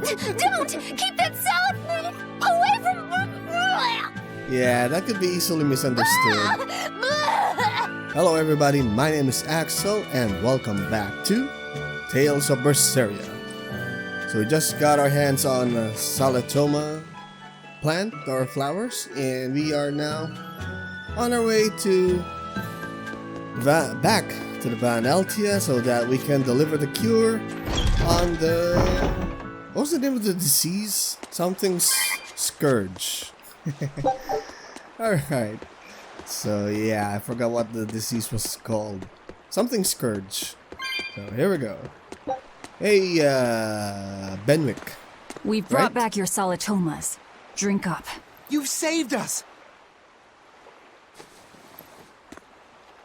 Don't! Keep that salad away from... Yeah, that could be easily misunderstood. Hello everybody, my name is Axel and welcome back to Tales of Berseria. So we just got our hands on Salatoma plant or flowers, and we are now on our way to back to the Van Eltia so that we can deliver the cure on the... what was the name of the disease? Something scourge. Alright. So yeah, I forgot what the disease was called. Something scourge. So here we go. Hey, Benwick. We've brought back your Salatomas. Drink up. You've saved us!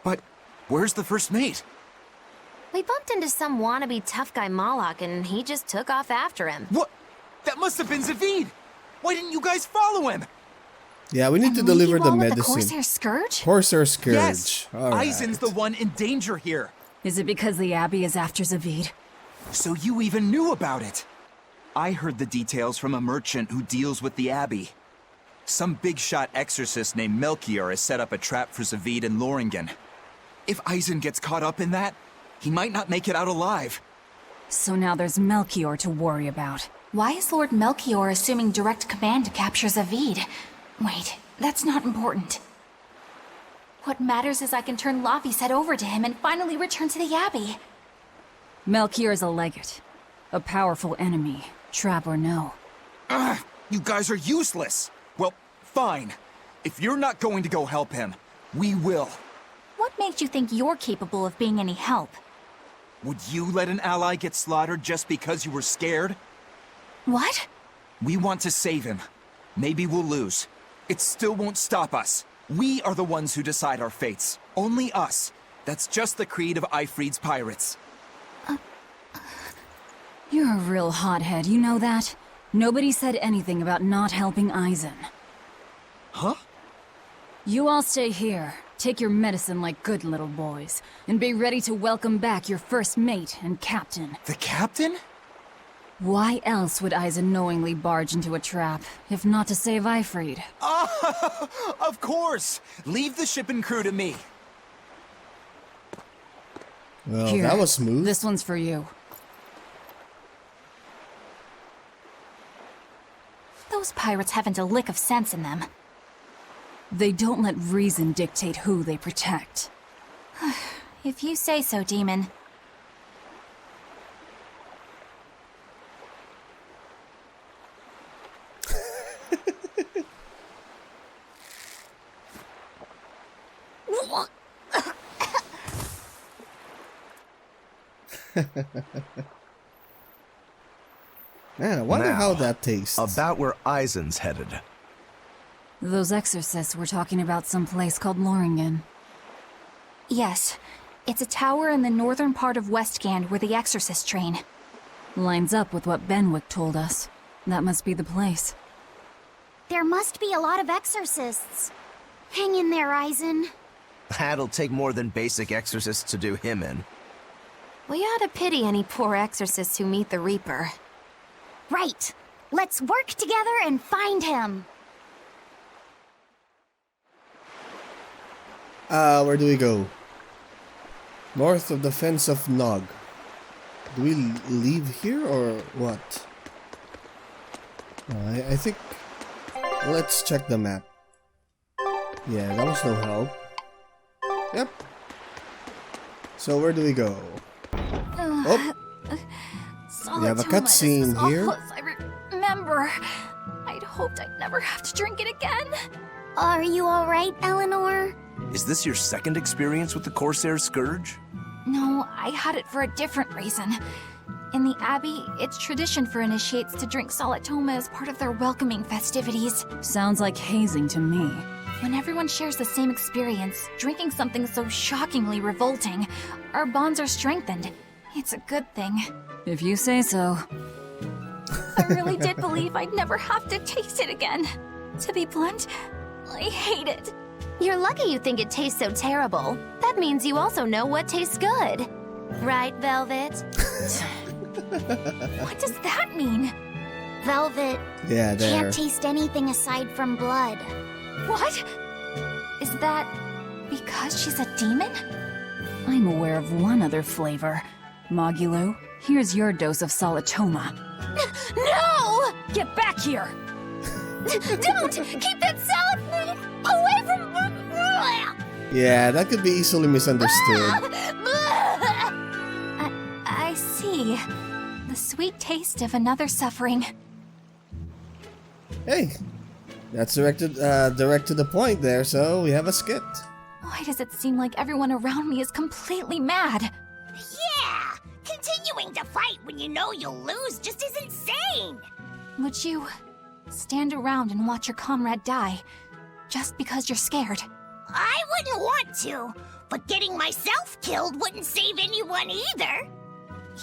But where's the first mate? We bumped into some wannabe tough guy Moloch and he just took off after him. What? That must have been Zavid! Why didn't you guys follow him? Yeah, we need to deliver the medicine. The Corsair Scourge? Corsair Scourge. Yes! Right. Eisen's the one in danger here. Is it because the Abbey is after Zavid? So you even knew about it? I heard the details from a merchant who deals with the Abbey. Some big-shot exorcist named Melchior has set up a trap for Zavid and Loringen. If Eisen gets caught up in that, he might not make it out alive. So now there's Melchior to worry about. Why is Lord Melchior assuming direct command to capture Zavid? Wait, that's not important. What matters is I can turn Laffy's head over to him and finally return to the Abbey. Melchior is a legate. A powerful enemy, trap or no. Ugh, you guys are useless! Well, fine. If you're not going to go help him, we will. What makes you think you're capable of being any help? Would you let an ally get slaughtered just because you were scared? What? We want to save him. Maybe we'll lose. It still won't stop us. We are the ones who decide our fates. Only us. That's just the creed of Ifrid's pirates. You're a real hothead, you know that? Nobody said anything about not helping Eisen. Huh? You all stay here, take your medicine like good little boys, and be ready to welcome back your first mate and captain. The captain? Why else would Eisen knowingly barge into a trap, if not to save Ifrid? Of course! Leave the ship and crew to me. Well, Here, that was smooth. This one's for you. Those pirates haven't a lick of sense in them. They don't let reason dictate who they protect. If you say so, Demon. Man, I wonder Now, how that tastes. About where Eisen's headed. Those exorcists were talking about some place called Loringen. Yes, it's a tower in the northern part of Westgand where the exorcists train. Lines up with what Benwick told us. That must be the place. There must be a lot of exorcists. Hang in there, Eisen. That'll take more than basic exorcists to do him in. We ought to pity any poor exorcists who meet the Reaper. Right. Let's work together and find him. Where do we go? North of the fence of Nog. Do we leave here or what? I think... let's check the map. Yeah, that was no help. Yep. So where do we go? Oh! We have a cutscene here. As I remember. I'd hoped I'd never have to drink it again. Are you alright, Eleanor? Is this your second experience with the Corsair Scourge? No, I had it for a different reason. In the Abbey, it's tradition for initiates to drink Salatoma as part of their welcoming festivities. Sounds like hazing to me. When everyone shares the same experience, drinking something so shockingly revolting, our bonds are strengthened. It's a good thing. If you say so. I really did believe I'd never have to taste it again. To be blunt, I hate it. You're lucky you think it tastes so terrible. That means you also know what tastes good. Right, Velvet? What does that mean? Velvet Yeah, there. can't taste anything aside from blood. What? Is that because she's a demon? I'm aware of one other flavor. Mogulu, here's your dose of solitoma. No! Get back here! Don't! Keep that salad fruit away from... Yeah, that could be easily misunderstood. I see. The sweet taste of another suffering. Hey, that's direct to the point there, so we have a skit. Why does it seem like everyone around me is completely mad? Yeah! Continuing to fight when you know you'll lose just is insane! Would you stand around and watch your comrade die just because you're scared? I wouldn't want to, but getting myself killed wouldn't save anyone either.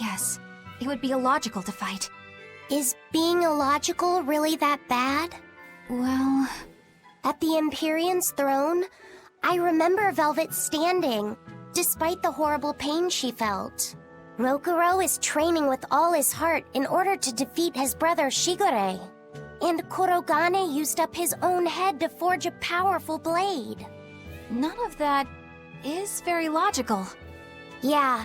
Yes, it would be illogical to fight. Is being illogical really that bad? Well, At the Empyrean's throne, I remember Velvet standing, despite the horrible pain she felt. Rokuro is training with all his heart in order to defeat his brother Shigure. And Kurogane used up his own head to forge a powerful blade. none of that is very logical. Yeah,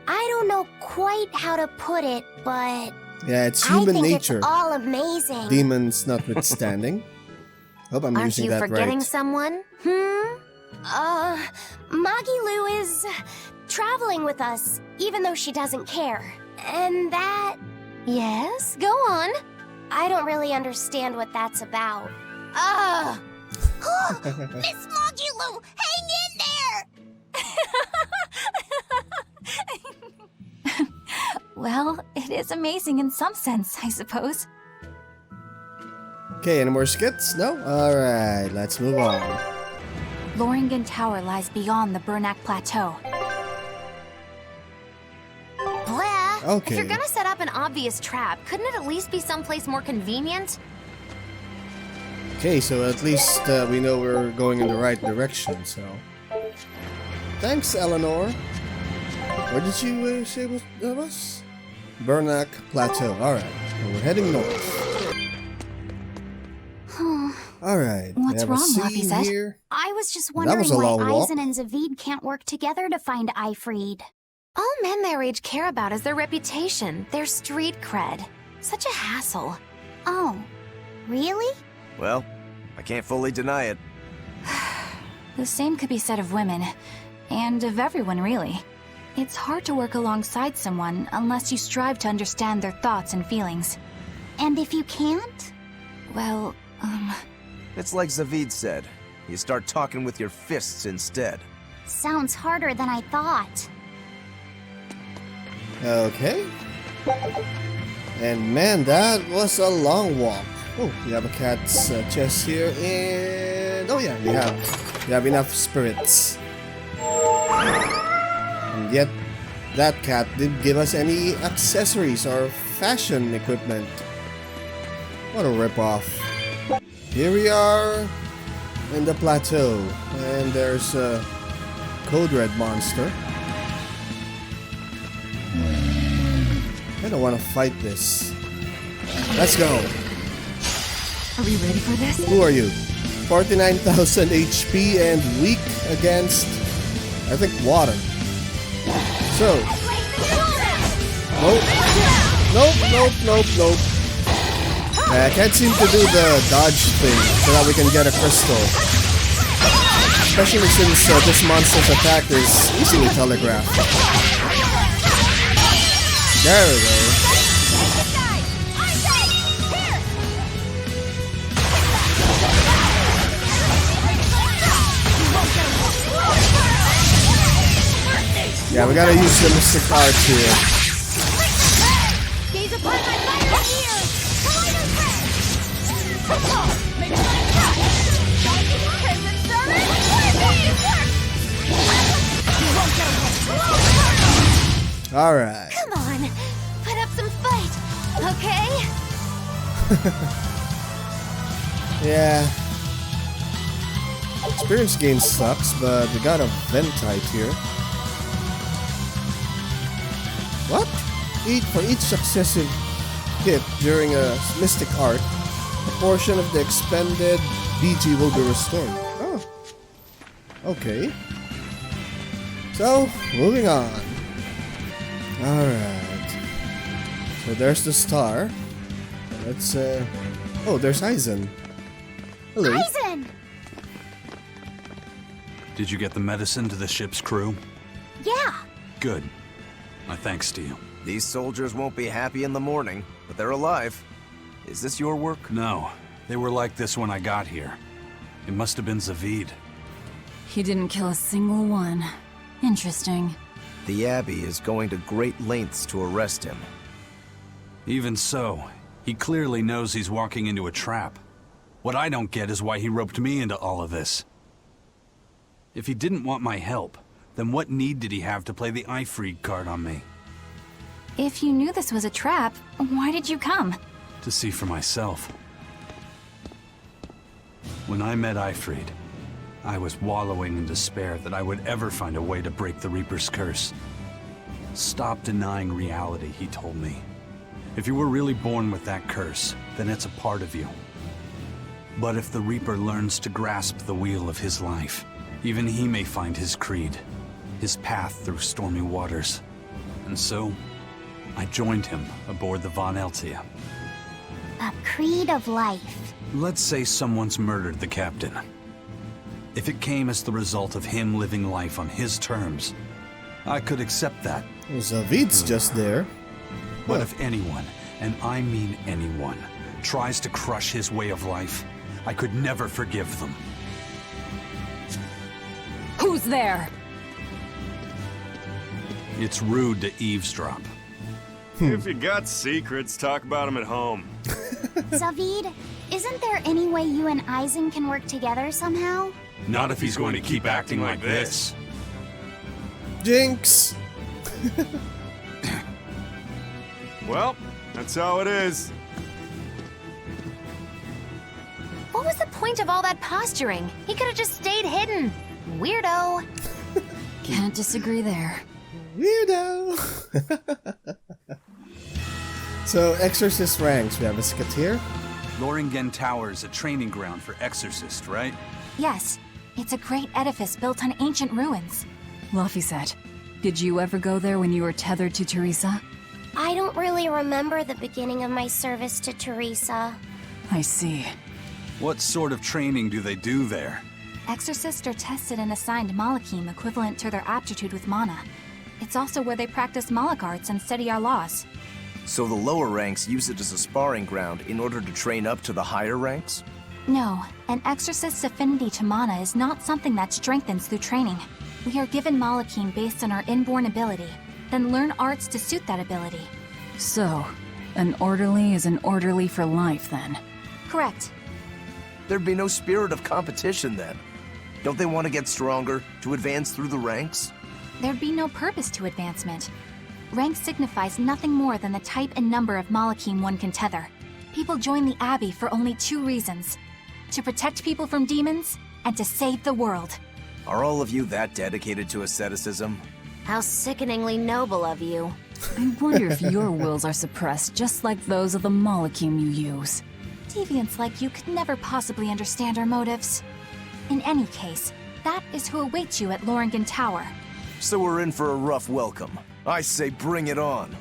I don't know quite how to put it, but Yeah, it's I human think nature. it's all amazing. Demons notwithstanding. Hope I'm Aren't using you that forgetting right. someone? Magilu is traveling with us, even though she doesn't care. And that... Yes, go on. I don't really understand what that's about. Miss Magilu, hang in there! Well, it is amazing in some sense, I suppose. Okay, any more skits? No? Alright, let's move on. Loringen Tower lies beyond the Burnak Plateau. Blah. Okay. If you're gonna set up an obvious trap, couldn't it at least be someplace more convenient? Okay, so at least we know we're going in the right direction, so... Thanks, Eleanor. Where did you say it was? Burnak Plateau. Alright, well, we're heading north. Alright, we What's have wrong, a scene Laphicet? here. I was just That wondering was a why long walk. Aizen and Zavid can't work together to find Ifrid. All men their age care about is their reputation, their street cred. Such a hassle. Oh, really? Well, I can't fully deny it. The same could be said of women, and of everyone, really. It's hard to work alongside someone unless you strive to understand their thoughts and feelings. And if you can't? Well, It's like Zavid said. You start talking with your fists instead. Sounds harder than I thought. Okay. And man, that was a long walk. Oh, we have a cat's chest here, and oh yeah, we have enough spirits. And yet, that cat didn't give us any accessories or fashion equipment. What a ripoff. Here we are in the plateau, and there's a Code Red monster. I don't want to fight this. Let's go. Are we ready for this? Who are you? 49,000 HP and weak against, I think, water. So. Nope. I can't seem to do the dodge thing so that we can get a crystal. Especially since this monster's attack is easily telegraphed. There we go. Yeah, we gotta use the mystic arts here. Gaze upon my fire ears! Alright. Come on, put up some fight, okay? Yeah. Experience gain sucks, but we got a Ventite here. What? For each successive hit during a mystic art, a portion of the expended BG will be restored. Oh. Okay. So, moving on. Alright. So there's the star. Let's, oh, there's Aizen. Hello. Aizen! Did you get the medicine to the ship's crew? Yeah. Good. My thanks to you. These soldiers won't be happy in the morning, but they're alive. Is this your work? No. They were like this when I got here. It must have been Zavid. He didn't kill a single one. Interesting. The Abbey is going to great lengths to arrest him. Even so, he clearly knows he's walking into a trap. What I don't get is why he roped me into all of this. If he didn't want my help, then what need did he have to play the Ifried card on me? If you knew this was a trap, why did you come? To see for myself. When I met Ifried, I was wallowing in despair that I would ever find a way to break the Reaper's curse. Stop denying reality, he told me. If you were really born with that curse, then it's a part of you. But if the Reaper learns to grasp the wheel of his life, even he may find his creed, his path through stormy waters. And so, I joined him aboard the Von Eltia. A creed of life. Let's say someone's murdered the captain. If it came as the result of him living life on his terms, I could accept that. Zavid's just there. But if anyone, and I mean anyone, tries to crush his way of life, I could never forgive them. Who's there? It's rude to eavesdrop. If you got secrets, talk about them at home. Zavid, isn't there any way you and Aizen can work together somehow? Not if he's going to keep acting like this. Jinx! Well, that's how it is. What was the point of all that posturing? He could have just stayed hidden. Weirdo. Can't disagree there. Weirdo! So, Exorcist ranks. We have a Skatir. Loringen Tower is a training ground for exorcists, right? Yes, it's a great edifice built on ancient ruins. Laphicet, did you ever go there when you were tethered to Teresa? I don't really remember the beginning of my service to Teresa. I see. What sort of training do they do there? Exorcists are tested and assigned Malachim equivalent to their aptitude with mana. It's also where they practice Malach arts and study our laws. So the lower ranks use it as a sparring ground in order to train up to the higher ranks? No, an exorcist's affinity to mana is not something that strengthens through training. We are given Malachim based on our inborn ability, then learn arts to suit that ability. So, an orderly is an orderly for life, then? Correct. There'd be no spirit of competition then. Don't they want to get stronger, to advance through the ranks? There'd be no purpose to advancement. Rank signifies nothing more than the type and number of Malachim one can tether. People join the Abbey for only two reasons: to protect people from demons, and to save the world. Are all of you that dedicated to asceticism? How sickeningly noble of you. I wonder if your wills are suppressed just like those of the Malachim you use. Deviants like you could never possibly understand our motives. In any case, that is who awaits you at Loringen Tower. So we're in for a rough welcome. I say bring it on.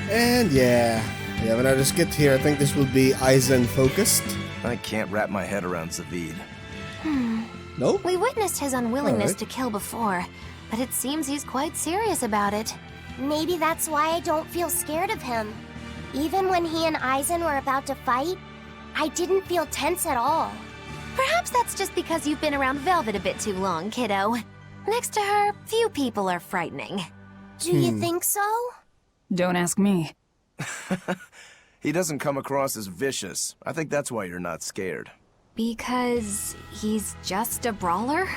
And yeah, we have another skit here. I think this will be Aizen focused. I can't wrap my head around Zavid. No? We witnessed his unwillingness Alright. to kill before, but it seems he's quite serious about it. Maybe that's why I don't feel scared of him. Even when he and Aizen were about to fight, I didn't feel tense at all. Perhaps that's just because you've been around Velvet a bit too long, kiddo. Next to her, few people are frightening. Do you think so? Don't ask me. He doesn't come across as vicious. I think that's why you're not scared. Because he's just a brawler?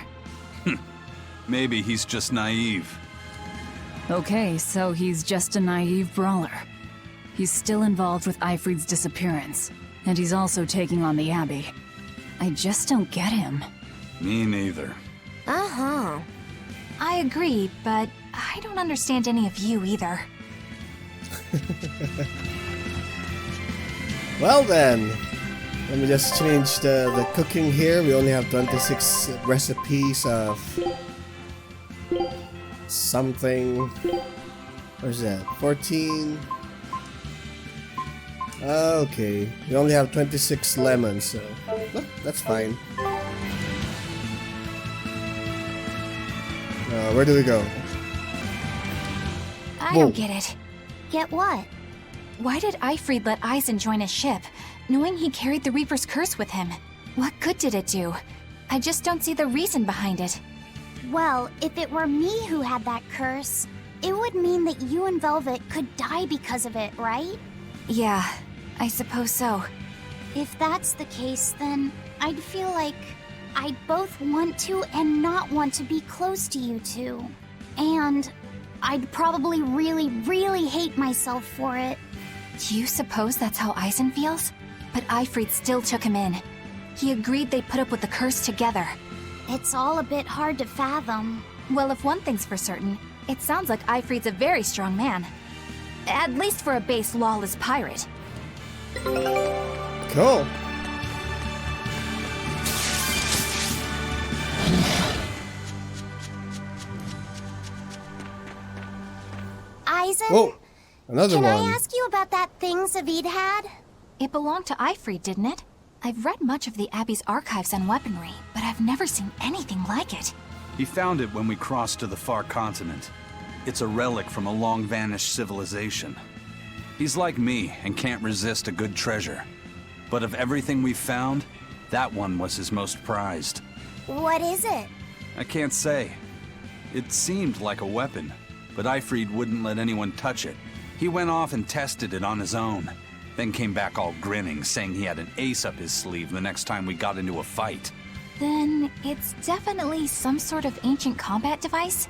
Maybe he's just naive. Okay, so he's just a naive brawler. He's still involved with Ifried's disappearance, and he's also taking on the Abbey. I just don't get him. Me neither. Uh-huh. I agree, but I don't understand any of you either. Well then, let me just change the cooking here. We only have 26 recipes of something. Where's that? 14. Okay, we only have 26 lemons, so well, that's fine. Where do we go? I Whoa. don't get it. Get what? Why did Eifried let Eisen join his ship, knowing he carried the Reaper's curse with him? What good did it do? I just don't see the reason behind it. Well, if it were me who had that curse, it would mean that you and Velvet could die because of it, right? Yeah, I suppose so. If that's the case, then I'd feel like I'd both want to and not want to be close to you two. And I'd probably really, really hate myself for it. Do you suppose that's how Eisen feels? But Eifried still took him in. He agreed they'd put up with the curse together. It's all a bit hard to fathom. Well, if one thing's for certain, it sounds like Eifried's a very strong man. At least for a base lawless pirate. Cool. Eisen, Oh, another can one. I ask you about that thing Zavid had? It belonged to Eifried, didn't it? I've read much of the Abbey's archives on weaponry, but I've never seen anything like it. He found it when we crossed to the far continent. It's a relic from a long-vanished civilization. He's like me and can't resist a good treasure. But of everything we've found, that one was his most prized. What is it? I can't say. It seemed like a weapon, but Eifried wouldn't let anyone touch it. He went off and tested it on his own, then came back all grinning, saying he had an ace up his sleeve the next time we got into a fight. Then it's definitely some sort of ancient combat device?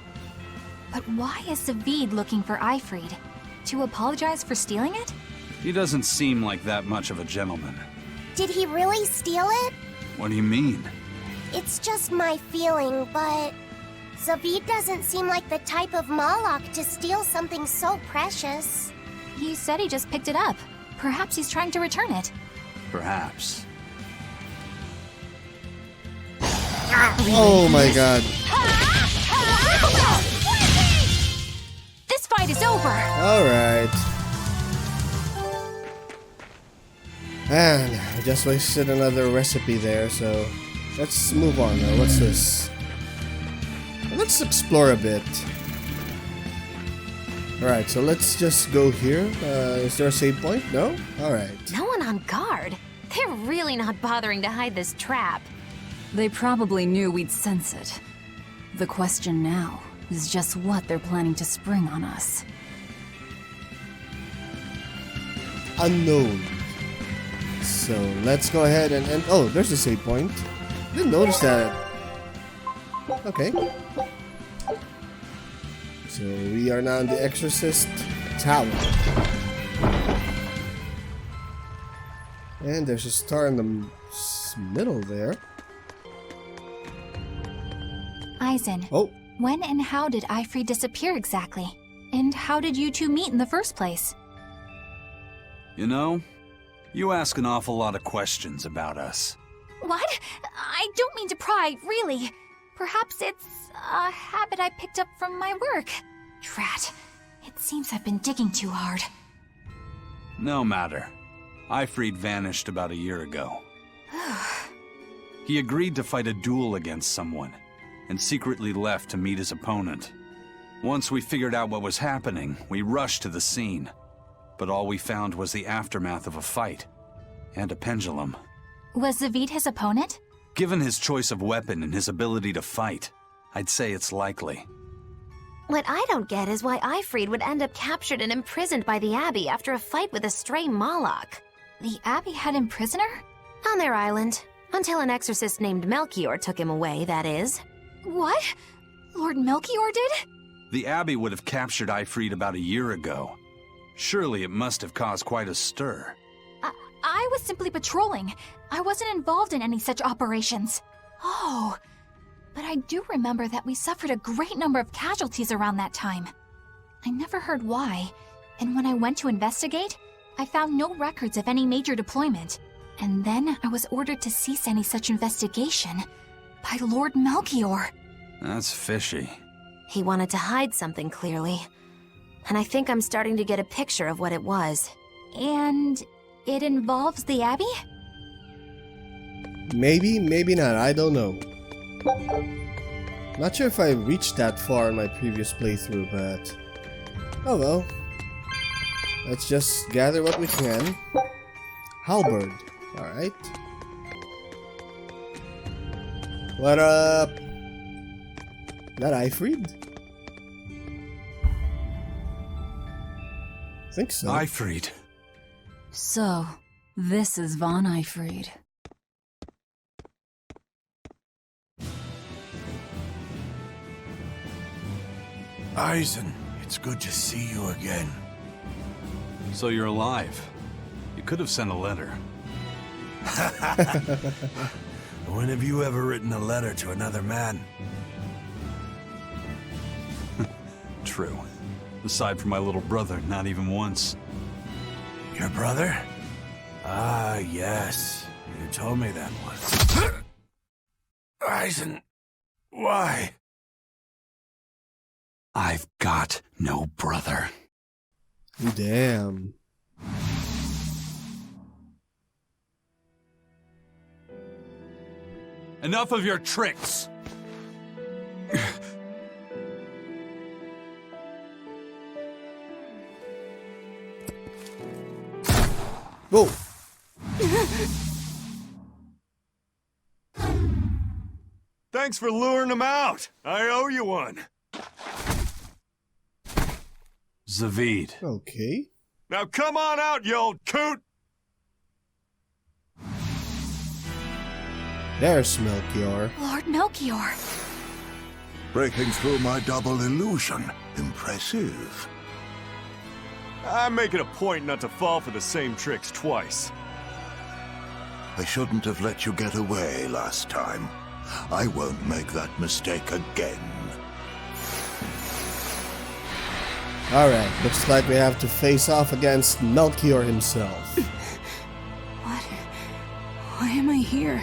But why is Zavid looking for Eifried? To apologize for stealing it? He doesn't seem like that much of a gentleman. Did he really steal it? What do you mean? It's just my feeling, but Zavid doesn't seem like the type of Malak to steal something so precious. He said he just picked it up. Perhaps he's trying to return it. Perhaps. Oh my god. This fight is over! Alright. And I just wasted another recipe there, so let's move on now. What's this? Let's explore a bit. Alright, so let's just go here. Is there a save point? No? Alright. No one on guard. They're really not bothering to hide this trap. They probably knew we'd sense it. The question now is just what they're planning to spring on us. Unknown. So let's go ahead and oh, there's a save point. Didn't notice that. Okay. So we are now in the Exorcist Tower. And there's a star in the middle there. Eisen, Oh, when and how did Eifried disappear exactly? And how did you two meet in the first place? You know, you ask an awful lot of questions about us. What? I don't mean to pry, really. Perhaps it's a habit I picked up from my work. Drat. It seems I've been digging too hard. No matter. Eifried vanished about a year ago. He agreed to fight a duel against someone, and secretly left to meet his opponent. Once we figured out what was happening, we rushed to the scene. But all we found was the aftermath of a fight, and a pendulum. Was Zavid his opponent? Given his choice of weapon and his ability to fight, I'd say it's likely. What I don't get is why Eifried would end up captured and imprisoned by the Abbey after a fight with a stray Malak. The Abbey had him prisoner? On their island. Until an exorcist named Melchior took him away, that is. What? Lord Melchior did? The Abbey would have captured Eifried about a year ago. Surely it must have caused quite a stir. I was simply patrolling. I wasn't involved in any such operations. Oh, but I do remember that we suffered a great number of casualties around that time. I never heard why, And when I went to investigate, I found no records of any major deployment. And then I was ordered to cease any such investigation by Lord Melchior. That's fishy. He wanted to hide something, clearly. And I think I'm starting to get a picture of what it was. And it involves the Abbey? Maybe, maybe not, I don't know. Not sure if I reached that far in my previous playthrough, but... oh well. Let's just gather what we can. Halberd, alright. What up? That Ifrid? I think so. Ifrid. So, this is Von Ifrid. Eisen, it's good to see you again. So you're alive. You could have sent a letter. When have you ever written a letter to another man? True. Aside from my little brother, not even once. Your brother? Ah, yes. You told me that once. Eisen, why? I've got no brother. Damn. Enough of your tricks! Whoa! Thanks for luring him out. I owe you one. Zavid. Okay. Now come on out, you old coot! There's Melchior. Lord Melchior. Breaking through my double illusion. Impressive. I make it a point not to fall for the same tricks twice. I shouldn't have let you get away last time. I won't make that mistake again. Alright, looks like we have to face off against Melchior himself. What? Why am I here?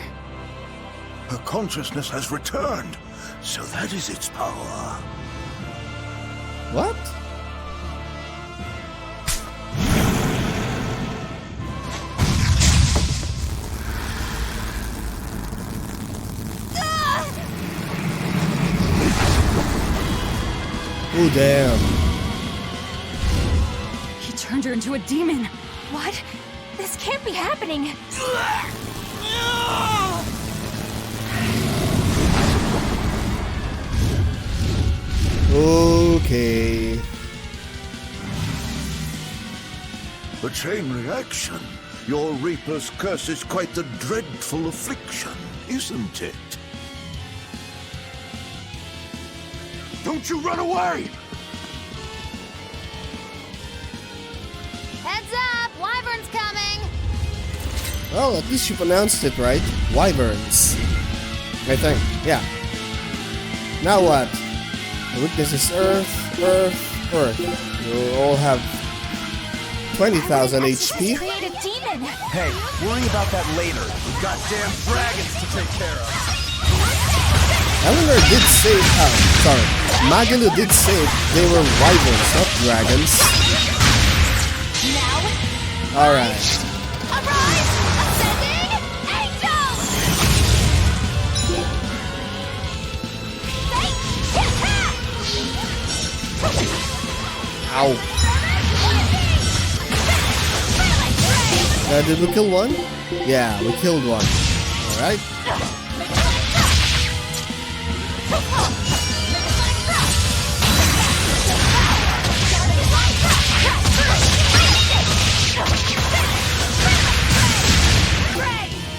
Her consciousness has returned, so that is its power. What? Oh damn. He turned her into a demon. What? This can't be happening. Okay. A chain reaction. Your Reaper's curse is quite the dreadful affliction, isn't it? Don't you run away! Heads up! Wyvern's coming! Well, at least you pronounced it right. Wyverns. I think. Yeah. Now what? The weakness is Earth, Earth, Earth. You'll all have 20,000 HP. Create a demon. Hey, worry about that later. We've got damn dragons to take care of. Eleanor did say, sorry, Magalu did say they were wyverns, not dragons. Now, Alright. arise! Ascending angel! Ow. Did we kill one? Yeah, we killed one. Alright.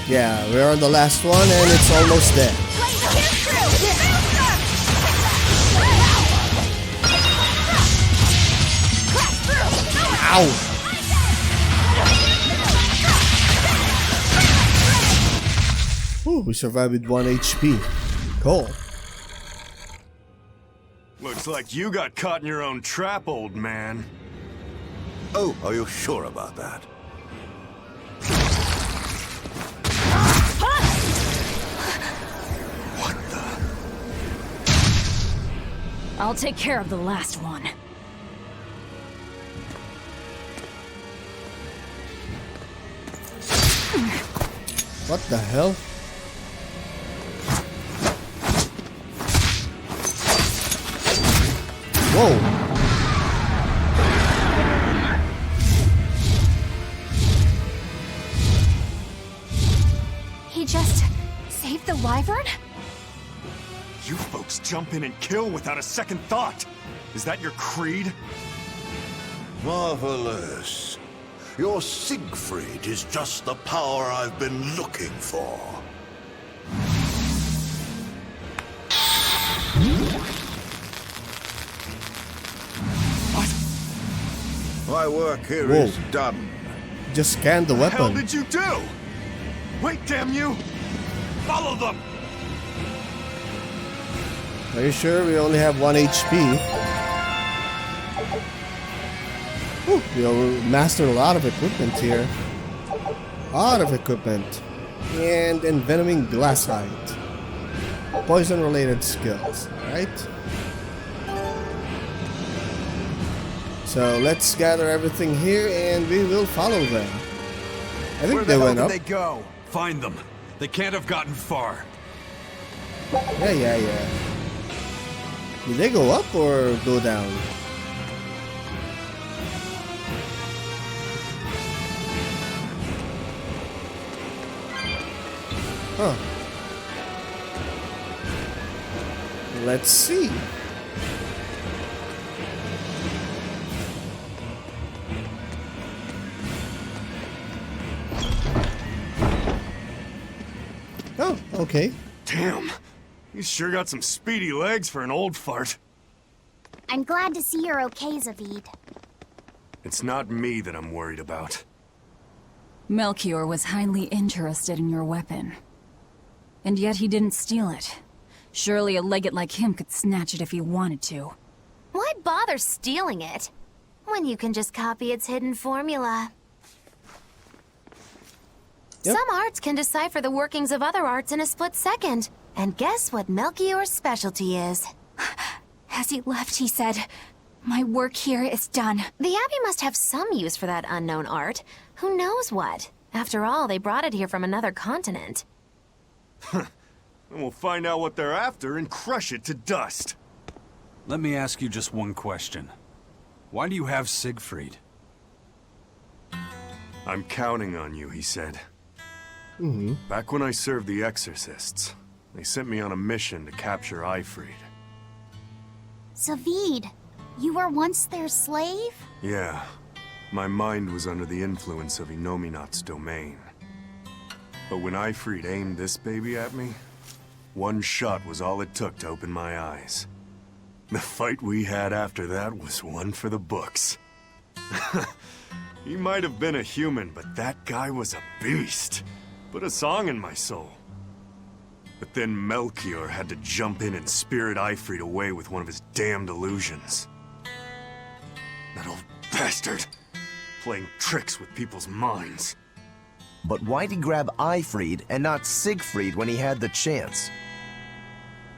Yeah, we're on the last one and it's almost dead. Ow! Ooh, we survived with 1 HP. Cool. Looks like you got caught in your own trap, old man. Oh, are you sure about that? What the? I'll take care of the last one. What the hell? Whoa! He just saved the wyvern? You folks jump in and kill without a second thought. Is that your creed? Marvelous. Your Siegfried is just the power I've been looking for. What? My work here Whoa. is done. Just scanned the What the hell weapon. did you do? Wait, damn you! Follow them! Are you sure we only have 1 HP? Whew, we mastered a lot of equipment here. A lot of equipment. And envenoming glassite. Poison related skills, right? So let's gather everything here and we will follow them. I think they went up. Where the hell did they go? Find them. They can't have gotten far. Yeah. Did they go up or go down? Huh. Let's see. Oh, okay. Damn. You sure got some speedy legs for an old fart. I'm glad to see you're okay, Zavid. It's not me that I'm worried about. Melchior was highly interested in your weapon. And yet he didn't steal it. Surely a legate like him could snatch it if he wanted to. Why bother stealing it? When you can just copy its hidden formula. Yep. Some arts can decipher the workings of other arts in a split second. And guess what Melchior's specialty is? As he left, he said, "My work here is done." The Abbey must have some use for that unknown art. Who knows what? After all, they brought it here from another continent. And we'll find out what they're after and crush it to dust. Let me ask you just one question. Why do you have Siegfried? I'm counting on you, he said. Back when I served the Exorcists, they sent me on a mission to capture Eifried. Zavid, you were once their slave? Yeah, my mind was under the influence of Inominat's domain. But when Eifried aimed this baby at me, one shot was all it took to open my eyes. The fight we had after that was one for the books. He might have been a human, but that guy was a beast. Put a song in my soul. But then Melchior had to jump in and spirit Eifried away with one of his damned illusions. That old bastard! Playing tricks with people's minds. But why'd he grab Eifried and not Siegfried when he had the chance?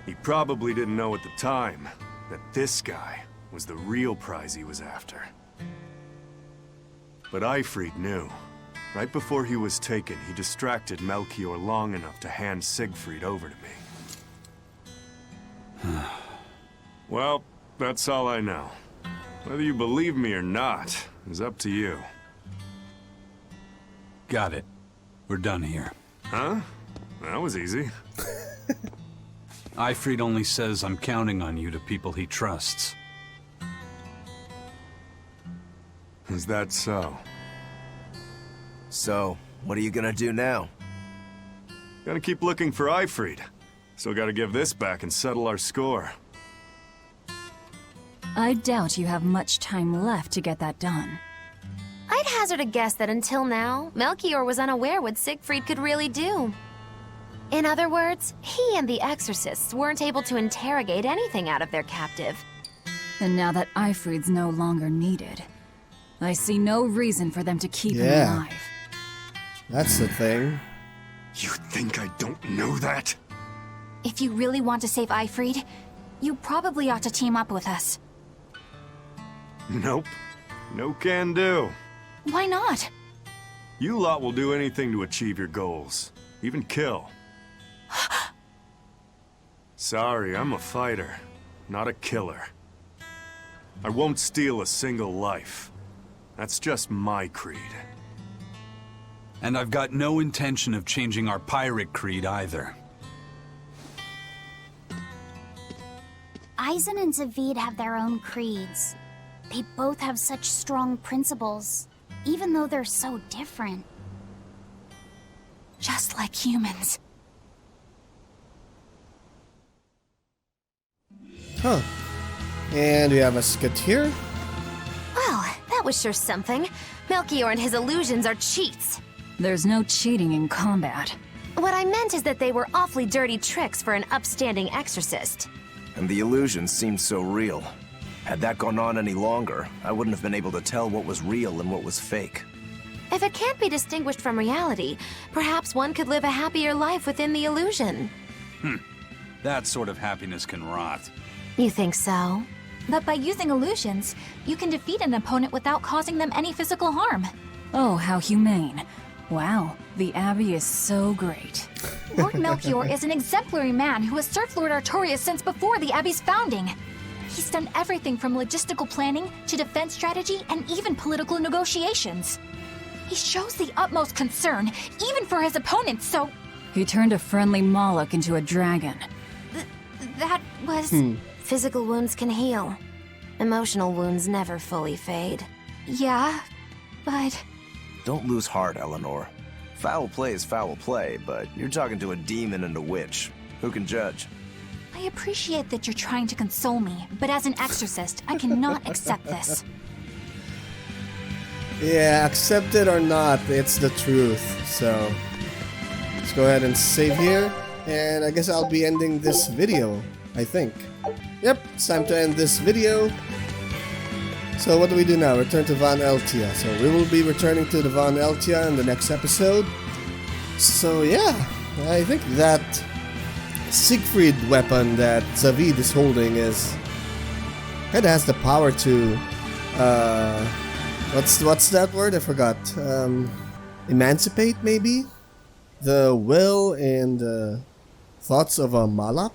He probably didn't know at the time that this guy was the real prize he was after. But Eifried knew. Right before he was taken, he distracted Melchior long enough to hand Siegfried over to me. Well, that's all I know. Whether you believe me or not is up to you. Got it. We're done here. Huh? That was easy. Eifried only says I'm counting on you to people he trusts. Is that so? So, what are you gonna do now? Gotta keep looking for Eifried. Still gotta give this back and settle our score. I doubt you have much time left to get that done. I'd hazard a guess that until now, Melchior was unaware what Siegfried could really do. In other words, he and the Exorcists weren't able to interrogate anything out of their captive. And now that Eifried's no longer needed, I see no reason for them to keep him Yeah. alive. That's the thing. You think I don't know that? If you really want to save Eifried, you probably ought to team up with us. Nope. No can do. Why not? You lot will do anything to achieve your goals. Even kill. Sorry, I'm a fighter, not a killer. I won't steal a single life. That's just my creed. And I've got no intention of changing our pirate creed either. Aizen and Zavid have their own creeds. They both have such strong principles, even though they're so different. Just like humans. Huh. And we have a skit here. Well, that was sure something. Melchior and his illusions are cheats. There's no cheating in combat. What I meant is that they were awfully dirty tricks for an upstanding exorcist. And the illusions seemed so real. Had that gone on any longer, I wouldn't have been able to tell what was real and what was fake. If it can't be distinguished from reality, perhaps one could live a happier life within the illusion. That sort of happiness can rot. You think so? But by using illusions, you can defeat an opponent without causing them any physical harm. Oh, how humane. Wow, the Abbey is so great. Lord Melchior is an exemplary man who has served Lord Artorias since before the Abbey's founding. He's done everything from logistical planning to defense strategy and even political negotiations. He shows the utmost concern, even for his opponents, so He turned a friendly Moloch into a dragon. that was... Physical wounds can heal. Emotional wounds never fully fade. Yeah, but... Don't lose heart, Eleanor. Foul play is foul play, but you're talking to a demon and a witch. Who can judge? I appreciate that you're trying to console me, but as an exorcist, I cannot accept this. Yeah, accept it or not, it's the truth. So, let's go ahead and save here. And I guess I'll be ending this video, I think. Yep, it's time to end this video. So what do we do now? Return to Van Eltia. So we will be returning to the Van Eltia in the next episode. So yeah, I think that Siegfried weapon that Zavid is holding is... it has the power to... What's that word? I forgot. Emancipate, maybe? The will and thoughts of a Malak?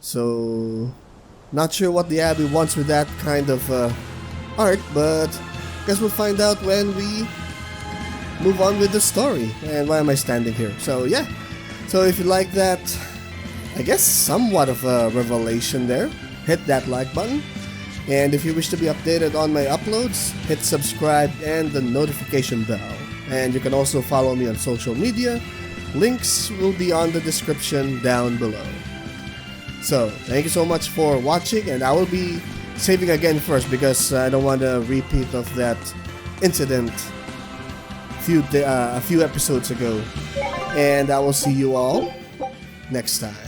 So... not sure what the Abbey wants with that kind of art, but guess we'll find out when we move on with the story. And why am I standing here? So yeah, so if you like that, I guess somewhat of a revelation there, hit that like button. And if you wish to be updated on my uploads, hit subscribe and the notification bell. And you can also follow me on social media. Links will be on the description down below. So, thank you so much for watching, and I will be saving again first because I don't want a repeat of that incident a few episodes ago. And I will see you all next time.